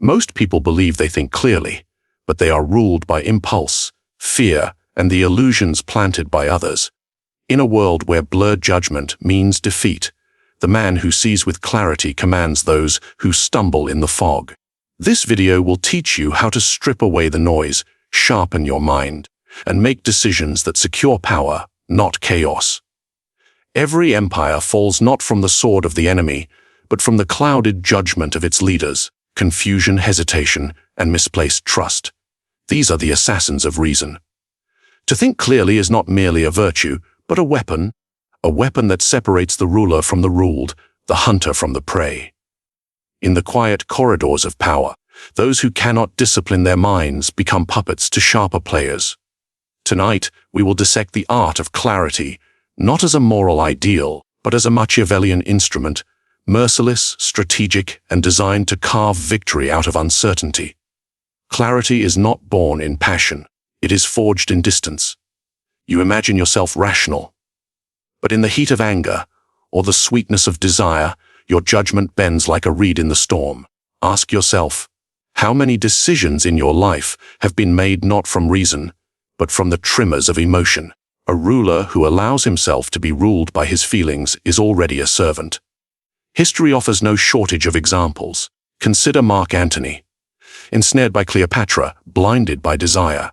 Most people believe they think clearly, but they are ruled by impulse, fear, and the illusions planted by others. In a world where blurred judgment means defeat, the man who sees with clarity commands those who stumble in the fog. This video will teach you how to strip away the noise, sharpen your mind, and make decisions that secure power, not chaos. Every empire falls not from the sword of the enemy, but from the clouded judgment of its leaders, confusion, hesitation, and misplaced trust. These are the assassins of reason. To think clearly is not merely a virtue, but a weapon that separates the ruler from the ruled, the hunter from the prey. In the quiet corridors of power, those who cannot discipline their minds become puppets to sharper players. Tonight, we will dissect the art of clarity, not as a moral ideal, but as a Machiavellian instrument, merciless, strategic, and designed to carve victory out of uncertainty. Clarity is not born in passion, it is forged in distance. You imagine yourself rational, but in the heat of anger, or the sweetness of desire, your judgment bends like a reed in the storm. Ask yourself, how many decisions in your life have been made not from reason, but from the trimmers of emotion? A ruler who allows himself to be ruled by his feelings is already a servant. History offers no shortage of examples. Consider Mark Antony. Ensnared by Cleopatra, blinded by desire,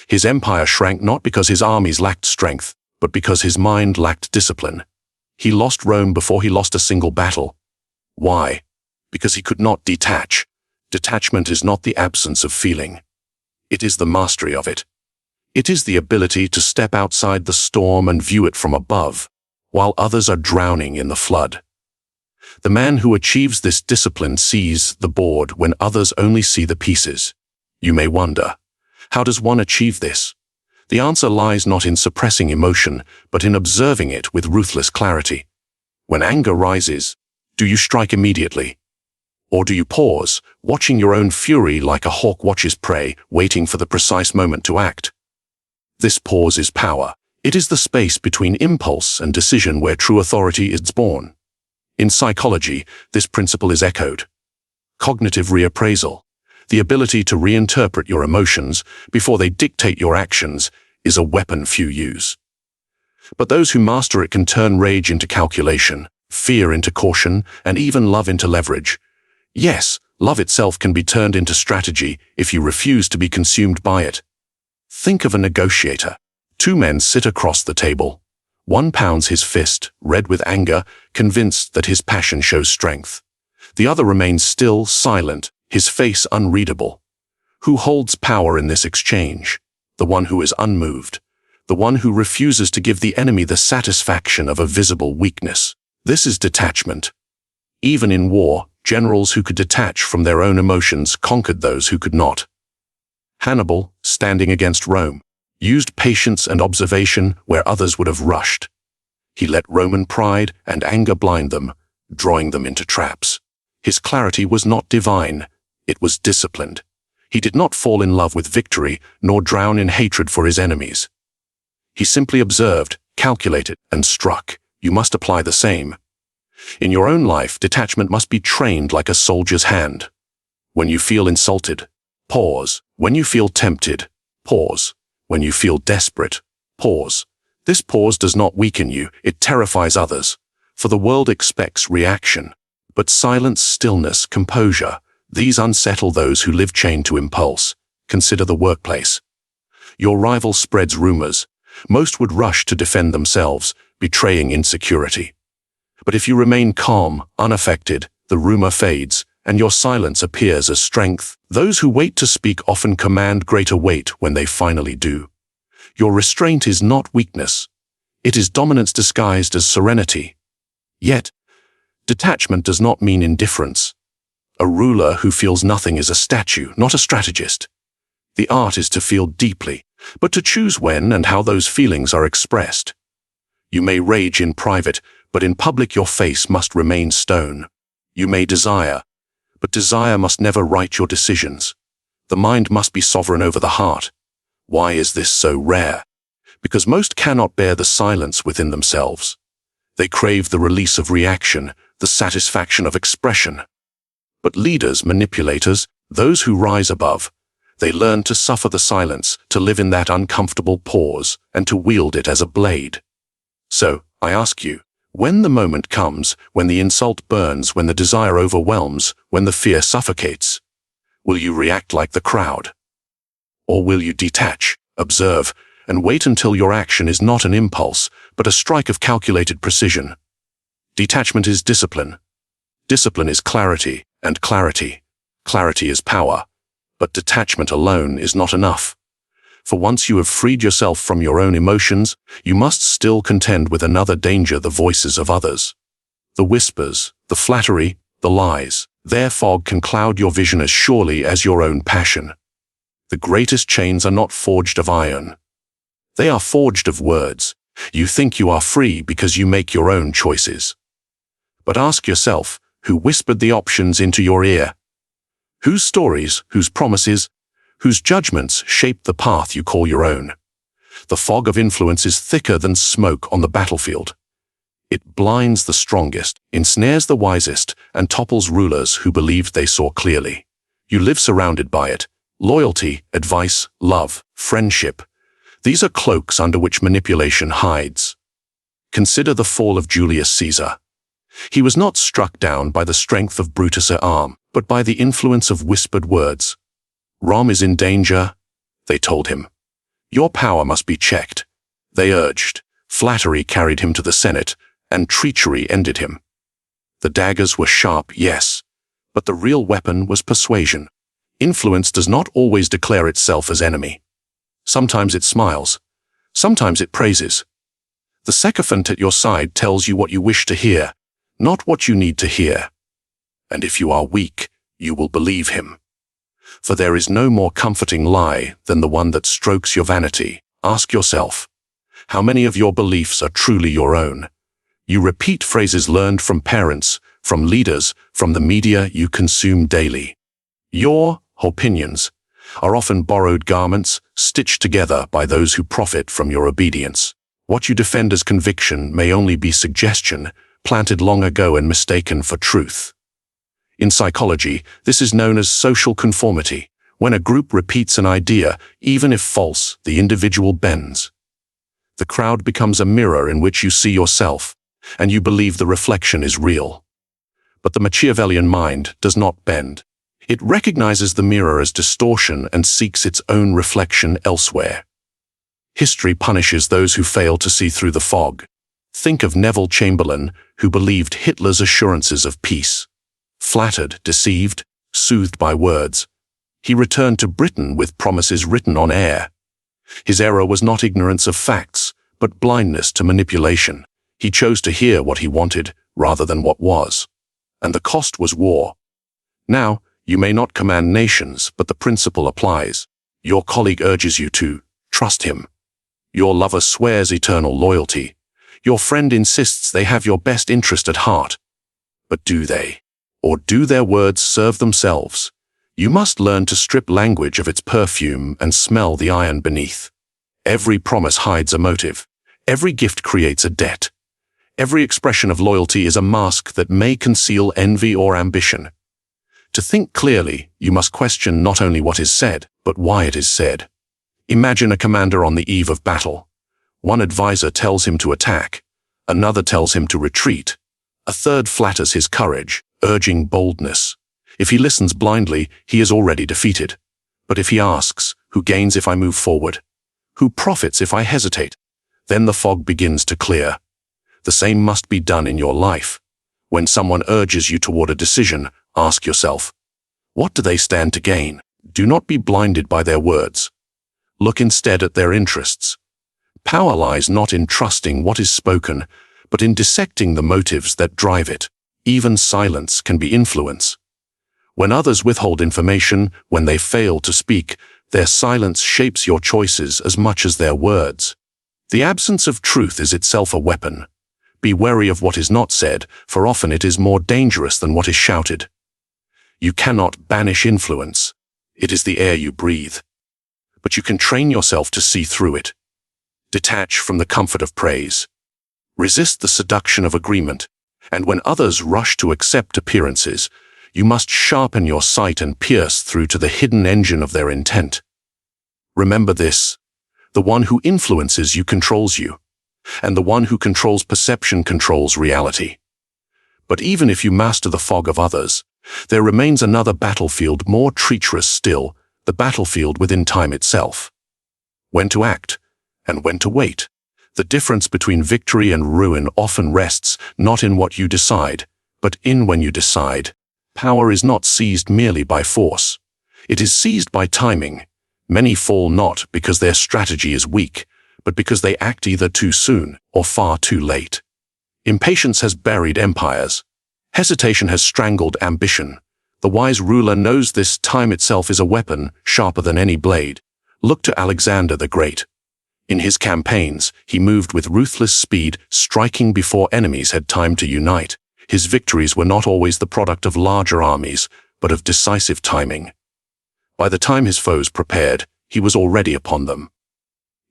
his empire shrank not because his armies lacked strength, but because his mind lacked discipline. He lost Rome before he lost a single battle. Why? Because he could not detach. Detachment is not the absence of feeling. It is the mastery of it. It is the ability to step outside the storm and view it from above, while others are drowning in the flood. The man who achieves this discipline sees the board when others only see the pieces. You may wonder, how does one achieve this? The answer lies not in suppressing emotion, but in observing it with ruthless clarity. When anger rises, do you strike immediately? Or do you pause, watching your own fury like a hawk watches prey, waiting for the precise moment to act? This pause is power. It is the space between impulse and decision where true authority is born. In psychology, this principle is echoed. Cognitive reappraisal, the ability to reinterpret your emotions before they dictate your actions, is a weapon few use. But those who master it can turn rage into calculation, fear into caution, and even love into leverage. Yes, love itself can be turned into strategy if you refuse to be consumed by it. Think of a negotiator. Two men sit across the table. One pounds his fist, red with anger, convinced that his passion shows strength. The other remains still, silent, his face unreadable. Who holds power in this exchange? The one who is unmoved. The one who refuses to give the enemy the satisfaction of a visible weakness. This is detachment. Even in war, generals who could detach from their own emotions conquered those who could not. Hannibal, standing against Rome, used patience and observation where others would have rushed. He let Roman pride and anger blind them, drawing them into traps. His clarity was not divine, it was disciplined. He did not fall in love with victory, nor drown in hatred for his enemies. He simply observed, calculated, and struck. You must apply the same. In your own life, detachment must be trained like a soldier's hand. When you feel insulted, pause. When you feel tempted, pause. When you feel desperate, pause. This pause does not weaken you, it terrifies others. For the world expects reaction. But silence, stillness, composure, these unsettle those who live chained to impulse. Consider the workplace. Your rival spreads rumors. Most would rush to defend themselves, betraying insecurity. But if you remain calm, unaffected, the rumor fades, and your silence appears as strength. Those who wait to speak often command greater weight when they finally do. Your restraint is not weakness. It is dominance disguised as serenity. Yet, detachment does not mean indifference. A ruler who feels nothing is a statue, not a strategist. The art is to feel deeply, but to choose when and how those feelings are expressed. You may rage in private, but in public your face must remain stone. You may desire, but desire must never write your decisions. The mind must be sovereign over the heart. Why is this so rare? Because most cannot bear the silence within themselves. They crave the release of reaction, the satisfaction of expression. But leaders, manipulators, Those who rise above, they learn to suffer the silence, to live in that uncomfortable pause, and to wield it as a blade. So, I ask you, when the moment comes, when the insult burns, when the desire overwhelms, when the fear suffocates, will you react like the crowd? Or will you detach, observe, and wait until your action is not an impulse, but a strike of calculated precision? Detachment is discipline. Discipline is clarity, and clarity is power. But detachment alone is not enough. For once you have freed yourself from your own emotions, you must still contend with another danger: the voices of others. The whispers, the flattery, the lies. Their fog can cloud your vision as surely as your own passion. The greatest chains are not forged of iron. They are forged of words. You think you are free because you make your own choices. But ask yourself, who whispered the options into your ear? Whose stories, whose promises, whose judgments shape the path you call your own? The fog of influence is thicker than smoke on the battlefield. It blinds the strongest, ensnares the wisest, and topples rulers who believed they saw clearly. You live surrounded by it. Loyalty, advice, love, friendship. These are cloaks under which manipulation hides. Consider the fall of Julius Caesar. He was not struck down by the strength of Brutus' arm, but by the influence of whispered words. Rome is in danger, they told him. Your power must be checked, they urged. Flattery carried him to the Senate, and treachery ended him. The daggers were sharp, yes, but the real weapon was persuasion. Influence does not always declare itself as enemy. Sometimes it smiles, sometimes it praises. The sycophant at your side tells you what you wish to hear, not what you need to hear. And if you are weak, you will believe him. For there is no more comforting lie than the one that strokes your vanity. Ask yourself, how many of your beliefs are truly your own? You repeat phrases learned from parents, from leaders, from the media you consume daily. Your opinions are often borrowed garments, stitched together by those who profit from your obedience. What you defend as conviction may only be suggestion, planted long ago and mistaken for truth. In psychology, this is known as social conformity. When a group repeats an idea, even if false, the individual bends. The crowd becomes a mirror in which you see yourself, and you believe the reflection is real. But the Machiavellian mind does not bend. It recognizes the mirror as distortion and seeks its own reflection elsewhere. History punishes those who fail to see through the fog. Think of Neville Chamberlain, who believed Hitler's assurances of peace. Flattered, deceived, soothed by words, he returned to Britain with promises written on air. His error was not ignorance of facts, but blindness to manipulation. He chose to hear what he wanted rather than what was. And the cost was war. Now, you may not command nations, but the principle applies. Your colleague urges you to trust him. Your lover swears eternal loyalty. Your friend insists they have your best interest at heart. But do they? Or do their words serve themselves? You must learn to strip language of its perfume and smell the iron beneath. Every promise hides a motive. Every gift creates a debt. Every expression of loyalty is a mask that may conceal envy or ambition. To think clearly, you must question not only what is said, but why it is said. Imagine a commander on the eve of battle. One advisor tells him to attack. Another tells him to retreat. A third flatters his courage, urging boldness. If he listens blindly, he is already defeated. But if he asks, who gains if I move forward? Who profits if I hesitate? Then the fog begins to clear. The same must be done in your life. When someone urges you toward a decision, ask yourself, what do they stand to gain? Do not be blinded by their words. Look instead at their interests. Power lies not in trusting what is spoken, but in dissecting the motives that drive it. Even silence can be influence. When others withhold information, when they fail to speak, their silence shapes your choices as much as their words. The absence of truth is itself a weapon. Be wary of what is not said, for often it is more dangerous than what is shouted. You cannot banish influence. It is the air you breathe. But you can train yourself to see through it. Detach from the comfort of praise. Resist the seduction of agreement. And when others rush to accept appearances, You must sharpen your sight and pierce through to the hidden engine of their intent. Remember this: the one who influences you controls you, and the one who controls perception controls reality. But even if you master the fog of others, there remains another battlefield more treacherous still, the battlefield within time itself. When to act, and when to wait. The difference between victory and ruin often rests not in what you decide, but in when you decide. Power is not seized merely by force. It is seized by timing. Many fall not because their strategy is weak, but because they act either too soon or far too late. Impatience has buried empires. Hesitation has strangled ambition. The wise ruler knows this. Time itself is a weapon sharper than any blade. Look to Alexander the Great. In his campaigns, he moved with ruthless speed, striking before enemies had time to unite. His victories were not always the product of larger armies, but of decisive timing. By the time his foes prepared, he was already upon them.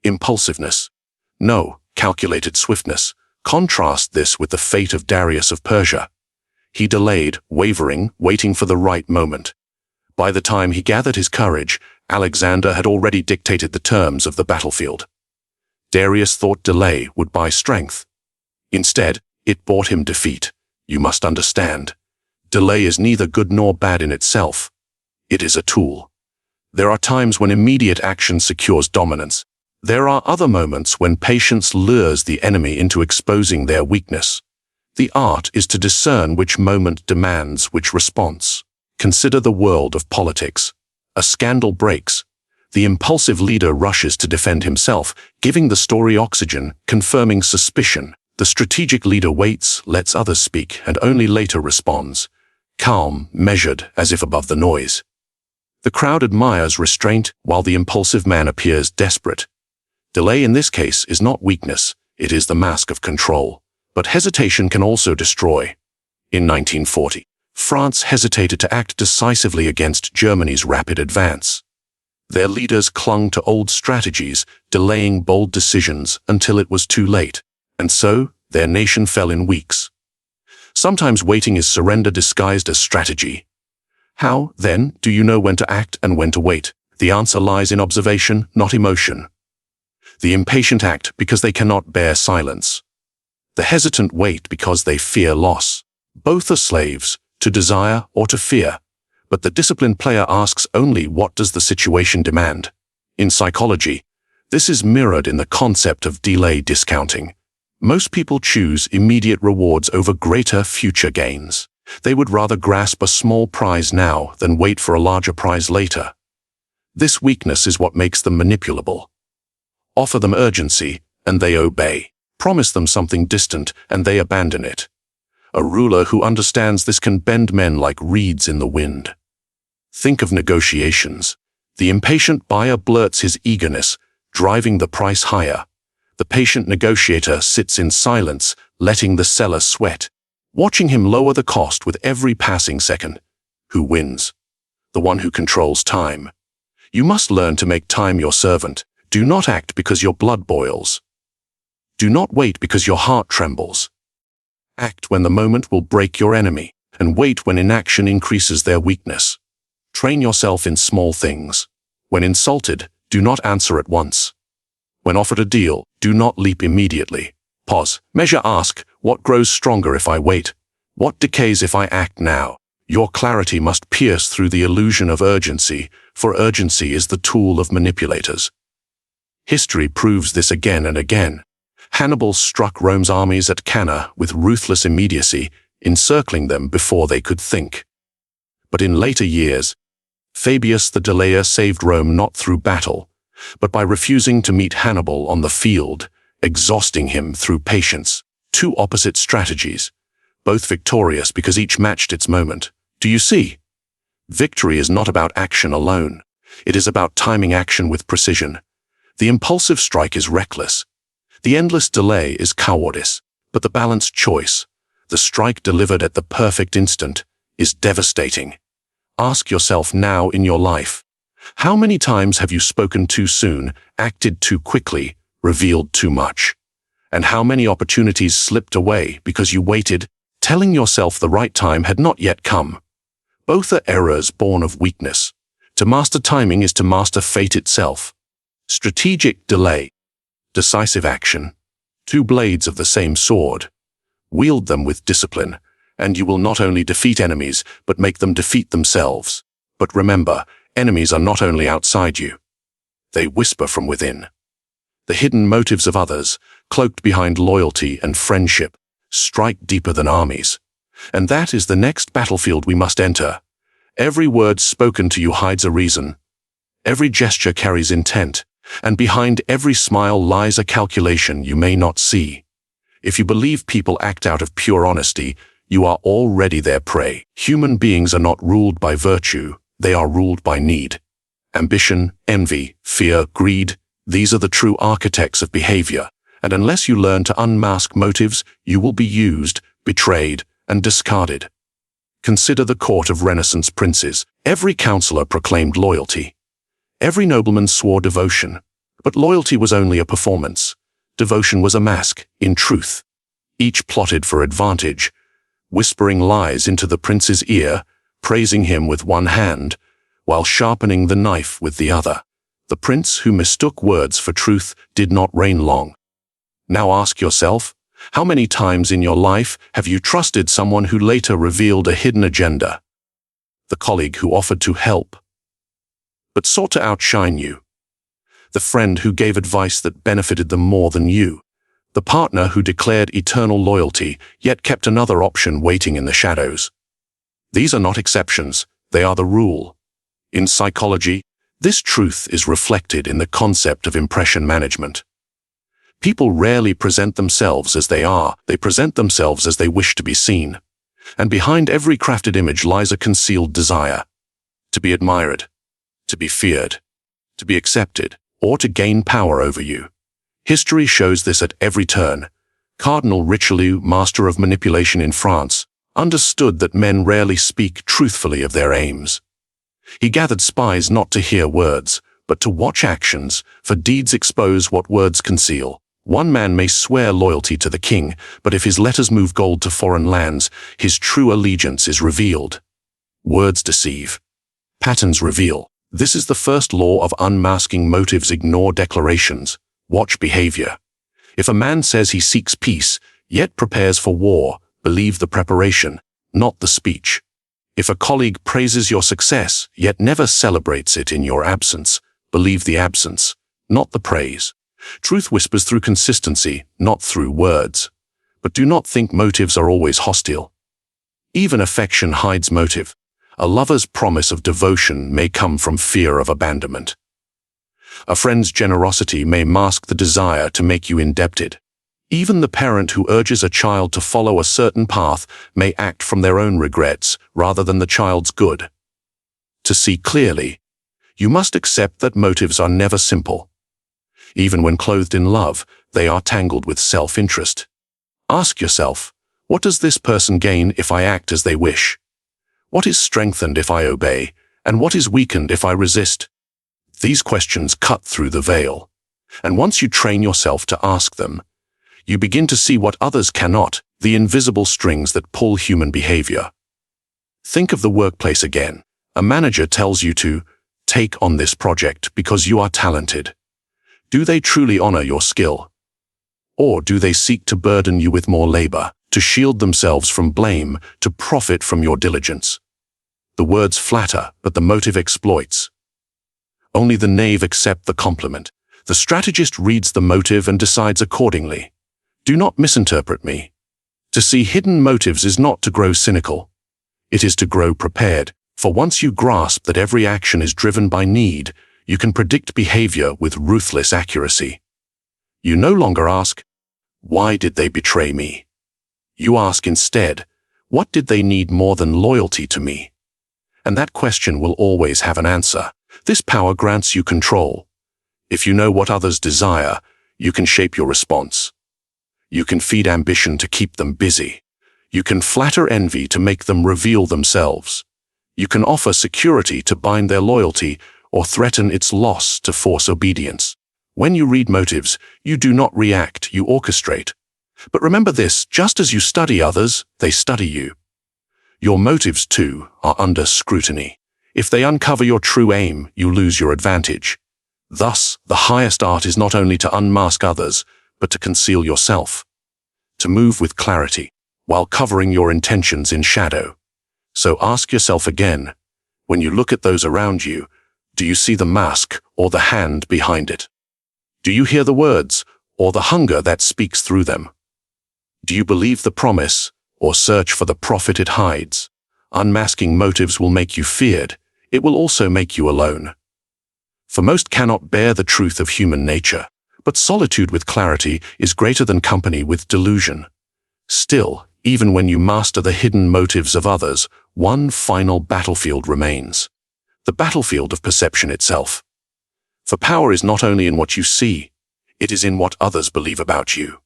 Impulsiveness. No, calculated swiftness. Contrast this with the fate of Darius of Persia. He delayed, wavering, waiting for the right moment. By the time he gathered his courage, Alexander had already dictated the terms of the battlefield. Darius thought delay would buy strength. Instead, it bought him defeat. You must understand. Delay is neither good nor bad in itself. It is a tool. There are times when immediate action secures dominance. There are other moments when patience lures the enemy into exposing their weakness. The art is to discern which moment demands which response. Consider the world of politics. A scandal breaks. The impulsive leader rushes to defend himself, giving the story oxygen, confirming suspicion. The strategic leader waits, lets others speak, and only later responds, calm, measured, as if above the noise. The crowd admires restraint, while the impulsive man appears desperate. Delay in this case is not weakness, it is the mask of control. But hesitation can also destroy. In 1940, France hesitated to act decisively against Germany's rapid advance. Their leaders clung to old strategies, delaying bold decisions until it was too late, and so their nation fell in weeks. Sometimes waiting is surrender disguised as strategy. How, then, do you know when to act and when to wait? The answer lies in observation, not emotion. The impatient act because they cannot bear silence. The hesitant wait because they fear loss. Both are slaves, to desire or to fear. But the disciplined player asks only, what does the situation demand? In psychology, this is mirrored in the concept of delay discounting. Most people choose immediate rewards over greater future gains. They would rather grasp a small prize now than wait for a larger prize later. This weakness is what makes them manipulable. Offer them urgency, and they obey. Promise them something distant, and they abandon it. A ruler who understands this can bend men like reeds in the wind. Think of negotiations. The impatient buyer blurts his eagerness, driving the price higher. The patient negotiator sits in silence, letting the seller sweat, watching him lower the cost with every passing second. Who wins? The one who controls time. You must learn to make time your servant. Do not act because your blood boils. Do not wait because your heart trembles. Act when the moment will break your enemy, and wait when inaction increases their weakness. Train yourself in small things. When insulted, do not answer at once. When offered a deal, do not leap immediately. Pause, measure, ask, what grows stronger if I wait? What decays if I act now? Your clarity must pierce through the illusion of urgency, for urgency is the tool of manipulators. History proves this again and again. Hannibal struck Rome's armies at Cannae with ruthless immediacy, encircling them before they could think. But in later years, Fabius the Delayer saved Rome not through battle, but by refusing to meet Hannibal on the field, exhausting him through patience. Two opposite strategies, both victorious because each matched its moment. Do you see? Victory is not about action alone. It is about timing action with precision. The impulsive strike is reckless. The endless delay is cowardice. But the balanced choice, the strike delivered at the perfect instant, is devastating. Ask yourself now in your life, how many times have you spoken too soon, acted too quickly, revealed too much? And how many opportunities slipped away because you waited, telling yourself the right time had not yet come? Both are errors born of weakness. To master timing is to master fate itself. Strategic delay. Decisive action. Two blades of the same sword. Wield them with discipline, and you will not only defeat enemies, but make them defeat themselves. But remember, enemies are not only outside you. They whisper from within. The hidden motives of others, cloaked behind loyalty and friendship, strike deeper than armies. And that is the next battlefield we must enter. Every word spoken to you hides a reason. Every gesture carries intent, and behind every smile lies a calculation you may not see. If you believe people act out of pure honesty, you are already their prey. Human beings are not ruled by virtue, they are ruled by need. Ambition, envy, fear, greed, these are the true architects of behavior, and unless you learn to unmask motives, you will be used, betrayed, and discarded. Consider the court of Renaissance princes. Every counselor proclaimed loyalty. Every nobleman swore devotion. But loyalty was only a performance. Devotion was a mask, in truth. Each plotted for advantage, whispering lies into the prince's ear, praising him with one hand, while sharpening the knife with the other. The prince who mistook words for truth did not reign long. Now ask yourself, how many times in your life have you trusted someone who later revealed a hidden agenda? The colleague who offered to help, but sought to outshine you. The friend who gave advice that benefited them more than you. The partner who declared eternal loyalty, yet kept another option waiting in the shadows. These are not exceptions, they are the rule. In psychology, this truth is reflected in the concept of impression management. People rarely present themselves as they are, they present themselves as they wish to be seen. And behind every crafted image lies a concealed desire. To be admired, to be feared, to be accepted, or to gain power over you. History shows this at every turn. Cardinal Richelieu, master of manipulation in France, understood that men rarely speak truthfully of their aims. He gathered spies not to hear words, but to watch actions, for deeds expose what words conceal. One man may swear loyalty to the king, but if his letters move gold to foreign lands, his true allegiance is revealed. Words deceive. Patterns reveal. This is the first law of unmasking motives. Ignore declarations. Watch behavior. If a man says he seeks peace, yet prepares for war, believe the preparation, not the speech. If a colleague praises your success, yet never celebrates it in your absence, believe the absence, not the praise. Truth whispers through consistency, not through words. But do not think motives are always hostile. Even affection hides motive. A lover's promise of devotion may come from fear of abandonment. A friend's generosity may mask the desire to make you indebted. Even the parent who urges a child to follow a certain path may act from their own regrets rather than the child's good. To see clearly, you must accept that motives are never simple. Even when clothed in love, they are tangled with self-interest. Ask yourself, what does this person gain if I act as they wish? What is strengthened if I obey, and what is weakened if I resist? These questions cut through the veil, and once you train yourself to ask them, you begin to see what others cannot, the invisible strings that pull human behavior. Think of the workplace again. A manager tells you to take on this project because you are talented. Do they truly honor your skill? Or do they seek to burden you with more labor, to shield themselves from blame, to profit from your diligence? The words flatter, but the motive exploits. Only the knave accept the compliment. The strategist reads the motive and decides accordingly. Do not misinterpret me. To see hidden motives is not to grow cynical. It is to grow prepared, for once you grasp that every action is driven by need, you can predict behavior with ruthless accuracy. You no longer ask, why did they betray me? You ask instead, what did they need more than loyalty to me? And that question will always have an answer. This power grants you control. If you know what others desire, you can shape your response. You can feed ambition to keep them busy. You can flatter envy to make them reveal themselves. You can offer security to bind their loyalty, or threaten its loss to force obedience. When you read motives, you do not react, you orchestrate. But remember this, just as you study others, they study you. Your motives, too, are under scrutiny. If they uncover your true aim, you lose your advantage. Thus, the highest art is not only to unmask others, but to conceal yourself. To move with clarity, while covering your intentions in shadow. So ask yourself again, when you look at those around you, do you see the mask or the hand behind it? Do you hear the words or the hunger that speaks through them? Do you believe the promise or search for the profit it hides? Unmasking motives will make you feared. It will also make you alone. For most cannot bear the truth of human nature, but solitude with clarity is greater than company with delusion. Still, even when you master the hidden motives of others, one final battlefield remains. The battlefield of perception itself. For power is not only in what you see, it is in what others believe about you.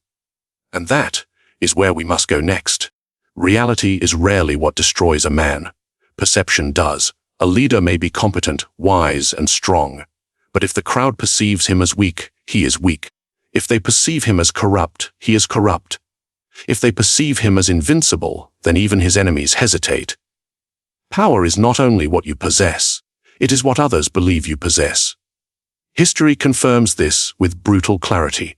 And that is where we must go next. Reality is rarely what destroys a man. Perception does. A leader may be competent, wise, and strong. But if the crowd perceives him as weak, he is weak. If they perceive him as corrupt, he is corrupt. If they perceive him as invincible, then even his enemies hesitate. Power is not only what you possess, it is what others believe you possess. History confirms this with brutal clarity.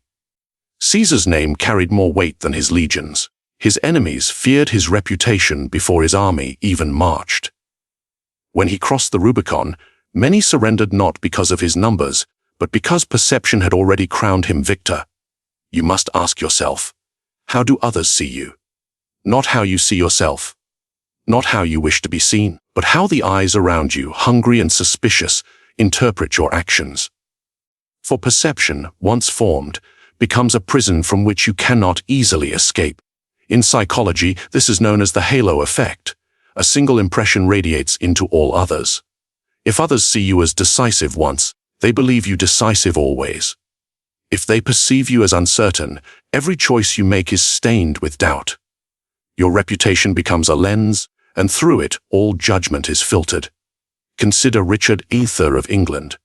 Caesar's name carried more weight than his legions. His enemies feared his reputation before his army even marched. When he crossed the Rubicon, many surrendered not because of his numbers, but because perception had already crowned him victor. You must ask yourself, how do others see you? Not how you see yourself. Not how you wish to be seen, but how the eyes around you, hungry and suspicious, interpret your actions. For perception, once formed, becomes a prison from which you cannot easily escape. In psychology, this is known as the halo effect. A single impression radiates into all others. If others see you as decisive once, they believe you decisive always. If they perceive you as uncertain, every choice you make is stained with doubt. Your reputation becomes a lens, and through it all judgment is filtered. Consider Richard Ether of England.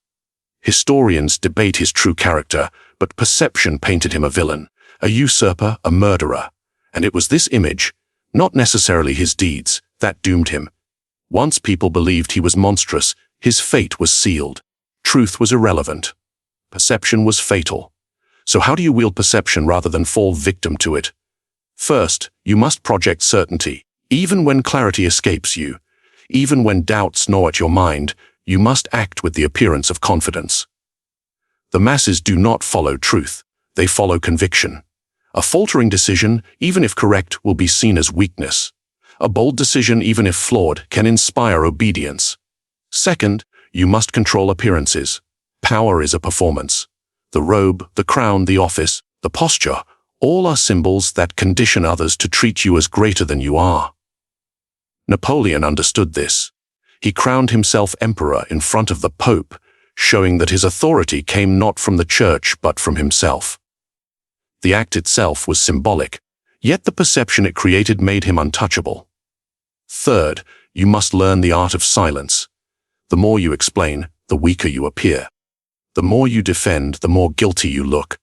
Historians debate his true character, but perception painted him a villain, a usurper, a murderer. And it was this image, not necessarily his deeds, that doomed him. Once people believed he was monstrous, his fate was sealed. Truth was irrelevant. Perception was fatal. So how do you wield perception rather than fall victim to it? First, you must project certainty. Even when clarity escapes you, even when doubts gnaw at your mind, you must act with the appearance of confidence. The masses do not follow truth. They follow conviction. A faltering decision, even if correct, will be seen as weakness. A bold decision, even if flawed, can inspire obedience. Second, you must control appearances. Power is a performance. The robe, the crown, the office, the posture, all are symbols that condition others to treat you as greater than you are. Napoleon understood this. He crowned himself emperor in front of the Pope, showing that his authority came not from the church but from himself. The act itself was symbolic, yet the perception it created made him untouchable. Third, you must learn the art of silence. The more you explain, the weaker you appear. The more you defend, the more guilty you look.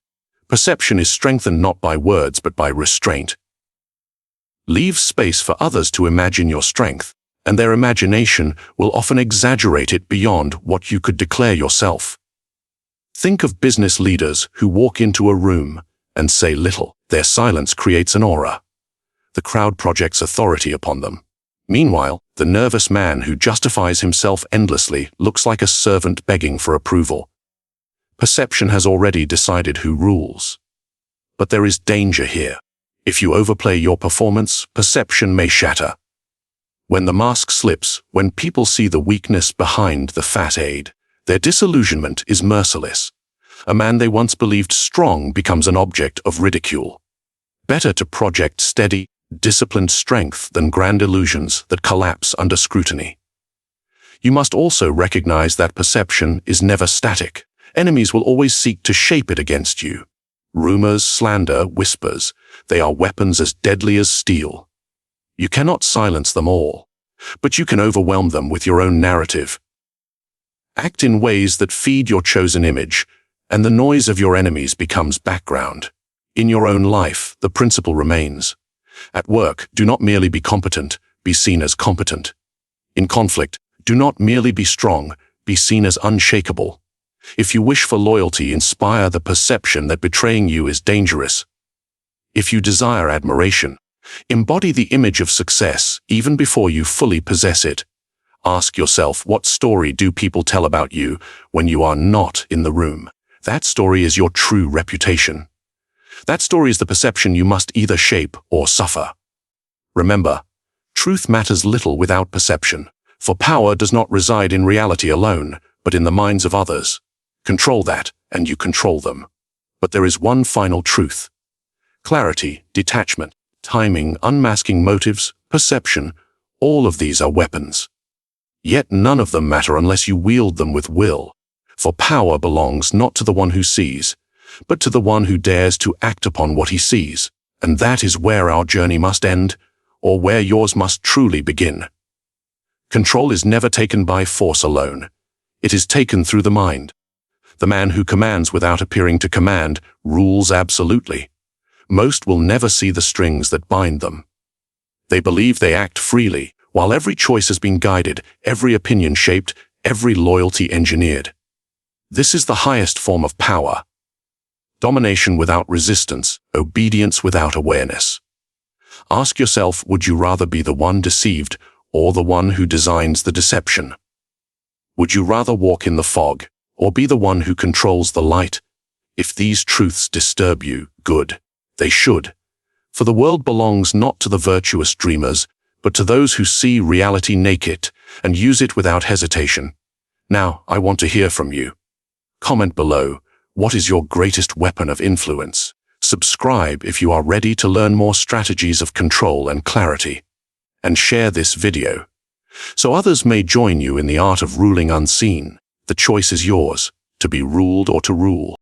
Perception is strengthened not by words but by restraint. Leave space for others to imagine your strength, and their imagination will often exaggerate it beyond what you could declare yourself. Think of business leaders who walk into a room and say little. Their silence creates an aura. The crowd projects authority upon them. Meanwhile, the nervous man who justifies himself endlessly looks like a servant begging for approval. Perception has already decided who rules. But there is danger here. If you overplay your performance, perception may shatter. When the mask slips, when people see the weakness behind the facade, their disillusionment is merciless. A man they once believed strong becomes an object of ridicule. Better to project steady, disciplined strength than grand illusions that collapse under scrutiny. You must also recognize that perception is never static. Enemies will always seek to shape it against you. Rumors, slander, whispers, they are weapons as deadly as steel. You cannot silence them all, but you can overwhelm them with your own narrative. Act in ways that feed your chosen image, and the noise of your enemies becomes background. In your own life, the principle remains. At work, do not merely be competent, be seen as competent. In conflict, do not merely be strong, be seen as unshakable. If you wish for loyalty, inspire the perception that betraying you is dangerous. If you desire admiration, embody the image of success even before you fully possess it. Ask yourself, what story do people tell about you when you are not in the room? That story is your true reputation. That story is the perception you must either shape or suffer. Remember, truth matters little without perception, for power does not reside in reality alone, but in the minds of others. Control that, and you control them. But there is one final truth. Clarity, detachment, timing, unmasking motives, perception, all of these are weapons. Yet none of them matter unless you wield them with will, for power belongs not to the one who sees, but to the one who dares to act upon what he sees, and that is where our journey must end, or where yours must truly begin. Control is never taken by force alone. It is taken through the mind. The man who commands without appearing to command rules absolutely. Most will never see the strings that bind them. They believe they act freely, while every choice has been guided, every opinion shaped, every loyalty engineered. This is the highest form of power. Domination without resistance, obedience without awareness. Ask yourself, would you rather be the one deceived or the one who designs the deception? Would you rather walk in the fog or be the one who controls the light? If these truths disturb you, good. They should. For the world belongs not to the virtuous dreamers, but to those who see reality naked and use it without hesitation. Now, I want to hear from you. Comment below, what is your greatest weapon of influence? Subscribe if you are ready to learn more strategies of control and clarity. And share this video, so others may join you in the art of ruling unseen. The choice is yours, to be ruled or to rule.